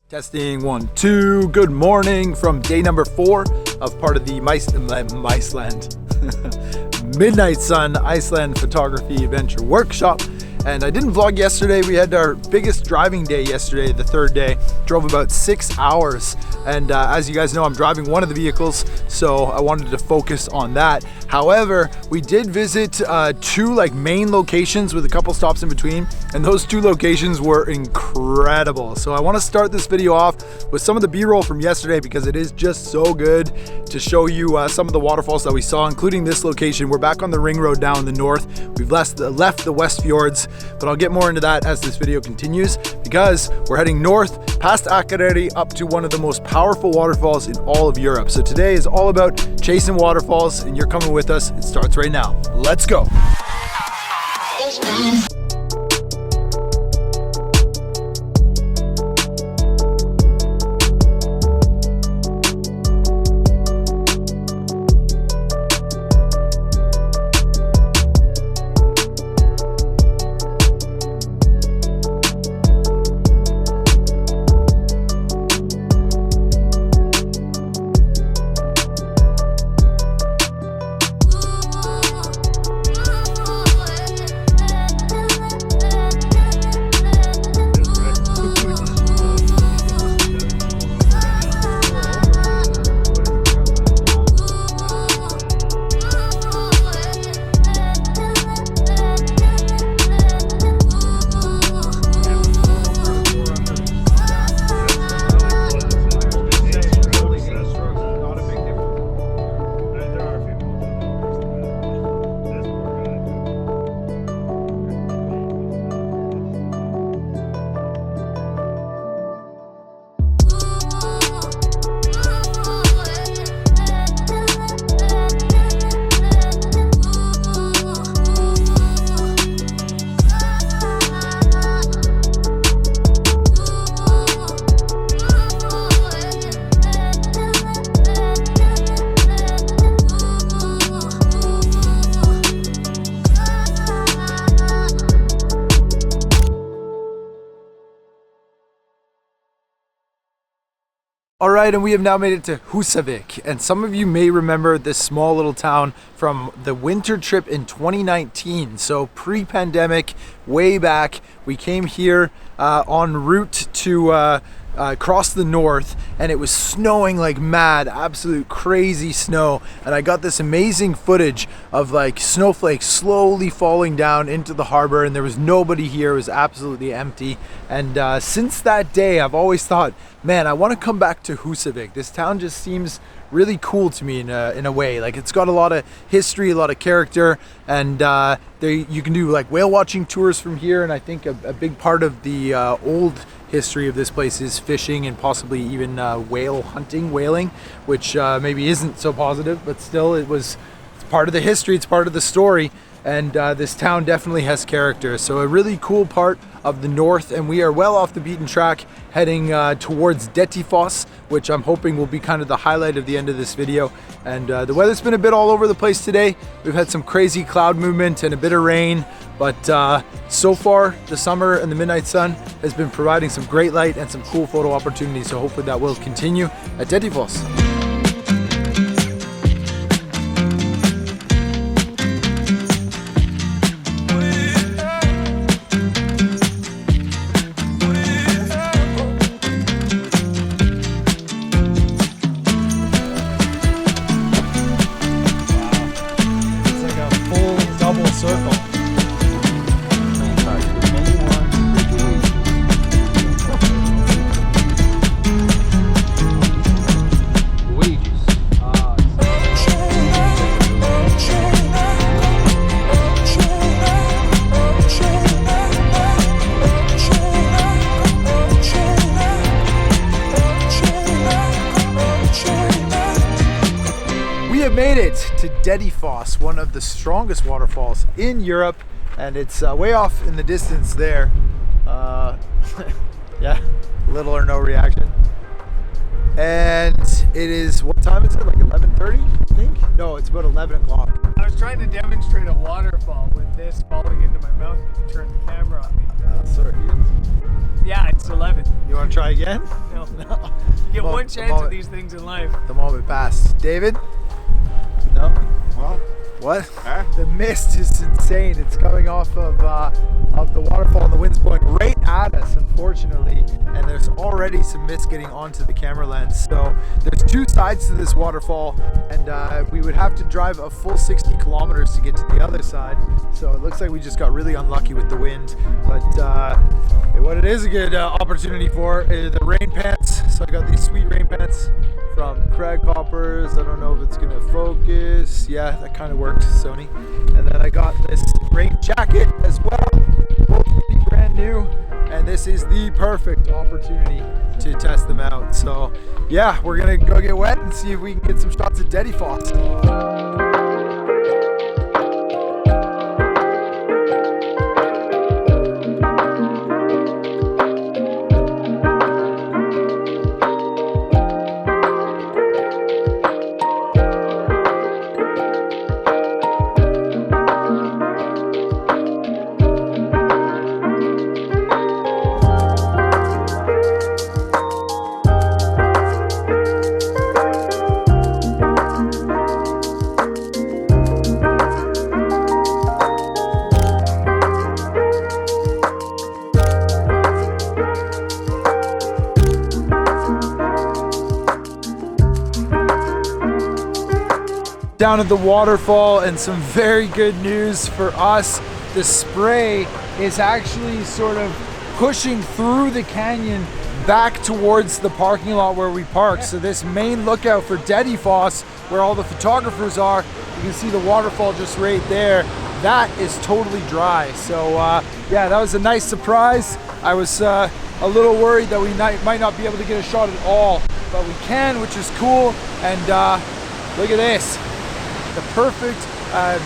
Testing 1, 2. Good morning from day number 4 of part of the Midnight Sun Iceland Photography Adventure Workshop. And I didn't vlog yesterday. We had our biggest driving day yesterday, the third day. Drove about 6 hours. And as you guys know, I'm driving one of the vehicles, so I wanted to focus on that. However, we did visit two main locations with a couple stops in between, and those two locations were incredible. So I want to start this video off with some of the B-roll from yesterday because it is just so good to show you some of the waterfalls that we saw, including this location. We're back on the ring road down in the north. We've left the West Fjords, but I'll get more into that as this video continues because we're heading north past Akureyri up to one of the most powerful waterfalls in all of Europe. So today is all about chasing waterfalls, and you're coming with us. It starts right now. Let's go. All right, and we have now made it to Husavik, and some of you may remember this small little town from the winter trip in 2019. So pre-pandemic, way back, we came here en route to across the north, and it was snowing like mad, absolute crazy snow, and I got this amazing footage of snowflakes slowly falling down into the harbor, and there was nobody here. It was absolutely empty. And since that day, I've always thought, man, I want to come back to Husavik. This town just seems really cool to me in a way. It's got a lot of history, a lot of character, and you can do whale watching tours from here. And I think a big part of the old history of this place is fishing and possibly even whale hunting, whaling, which maybe isn't so positive, but still it's part of the history, it's part of the story. And this town definitely has character. So a really cool part of the north, and we are well off the beaten track heading towards Dettifoss, which I'm hoping will be kind of the highlight of the end of this video. And the weather's been a bit all over the place today. We've had some crazy cloud movement and a bit of rain, but so far the summer and the midnight sun has been providing some great light and some cool photo opportunities. So hopefully that will continue at Dettifoss. Made it to Dettifoss, one of the strongest waterfalls in Europe, and it's way off in the distance there. Yeah, little or no reaction. And It is, what time is it? Like 11:30, I think? No, it's about 11 o'clock. I was trying to demonstrate a waterfall with this falling into my mouth. You can turn the camera on me. Sorry. Yeah, it's 11. You want to try again? No. No. You get one chance at these things in life. The moment passed. David? No? Well, What? huh? The mist is insane. It's coming off of the waterfall, and the wind's blowing right at us, unfortunately. And there's already some mist getting onto the camera lens. So there's two sides to this waterfall, and we would have to drive a full 60 kilometers to get to the other side. So it looks like we just got really unlucky with the wind. But what it is a good opportunity for is the rain pants. So I got these sweet rain pants from Craig Hoppers. I don't know if it's gonna focus. Yeah, that kind of worked, Sony. And then I got this rain jacket as well, both pretty brand new. And this is the perfect opportunity to test them out. So yeah, we're gonna go get wet and see if we can get some shots of Dettifoss. Down at the waterfall, and some very good news for us. The spray is actually sort of pushing through the canyon back towards the parking lot where we park. So this main lookout for Dettifoss, where all the photographers are, you can see the waterfall just right there. That is totally dry. So yeah, that was a nice surprise. I was a little worried that we might not be able to get a shot at all, but we can, which is cool. And look at this. The perfect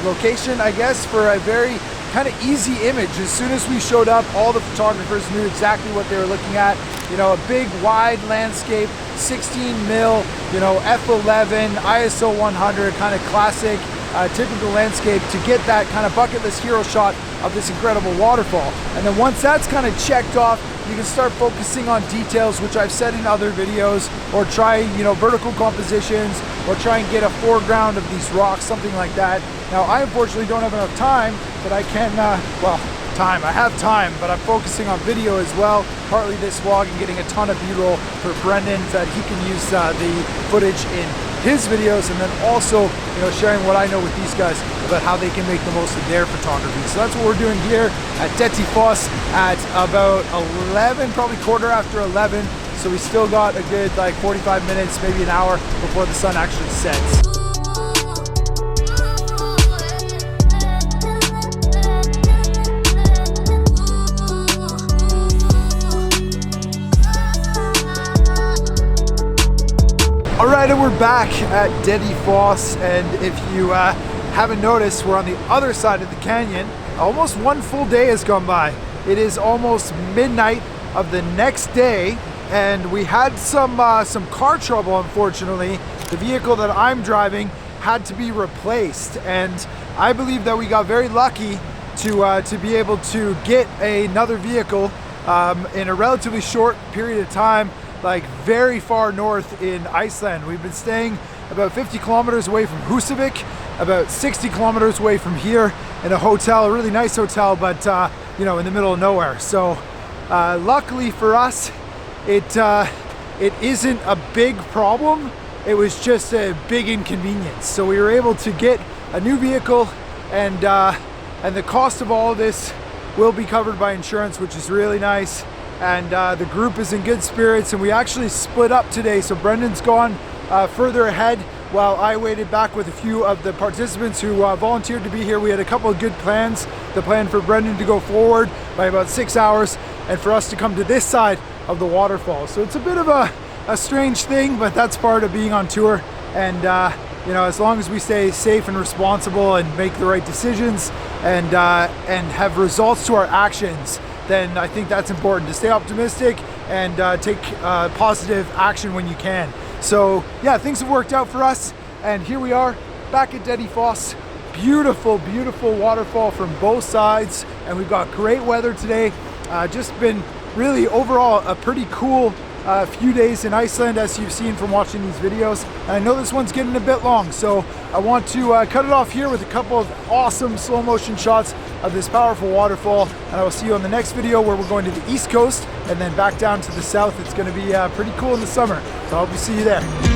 location, I guess, for a very kind of easy image. As soon as we showed up, all the photographers knew exactly what they were looking at. You know, a big wide landscape, 16 mil, you know, f11, ISO 100, kind of classic, typical landscape, to get that kind of bucket list hero shot of this incredible waterfall. And then once that's kind of checked off, you can start focusing on details, which I've said in other videos, or try, you know, vertical compositions, or try and get a foreground of these rocks, something like that. Now, I unfortunately don't have enough time, but I can, I have time, but I'm focusing on video as well, partly this vlog and getting a ton of B-roll for Brendan that he can use the footage in his videos, and then also, you know, sharing what I know with these guys about how they can make the most of their photography. So that's what we're doing here at Dettifoss at about 11, probably quarter after 11. So we still got a good like 45 minutes, maybe an hour before the sun actually sets. All right, and we're back at Dettifoss, and if you haven't noticed, we're on the other side of the canyon. Almost one full day has gone by. It is almost midnight of the next day, and we had some car trouble, unfortunately. The vehicle that I'm driving had to be replaced, and I believe that we got very lucky to be able to get another vehicle in a relatively short period of time, like very far north in Iceland. We've been staying about 50 kilometers away from Husavik, about 60 kilometers away from here in a hotel, a really nice hotel, but you know, in the middle of nowhere. So luckily for us, it isn't a big problem. It was just a big inconvenience. So we were able to get a new vehicle, and the cost of all of this will be covered by insurance, which is really nice. And the group is in good spirits, and we actually split up today. So Brendan's gone further ahead while I waited back with a few of the participants who volunteered to be here. We had a couple of good plans. The plan for Brendan to go forward by about 6 hours, and for us to come to this side of the waterfall. So it's a bit of a strange thing, but that's part of being on tour. And you know, as long as we stay safe and responsible and make the right decisions and have results to our actions, then I think that's important, to stay optimistic and take positive action when you can. So yeah, things have worked out for us, and here we are back at Dettifoss. Beautiful, beautiful waterfall from both sides, and we've got great weather today. Just been really overall a pretty cool few days in Iceland, as you've seen from watching these videos. And I know this one's getting a bit long, so I want to cut it off here with a couple of awesome slow motion shots of this powerful waterfall, and I will see you on the next video where we're going to the east coast and then back down to the south. It's going to be pretty cool in the summer, so I hope to see you there.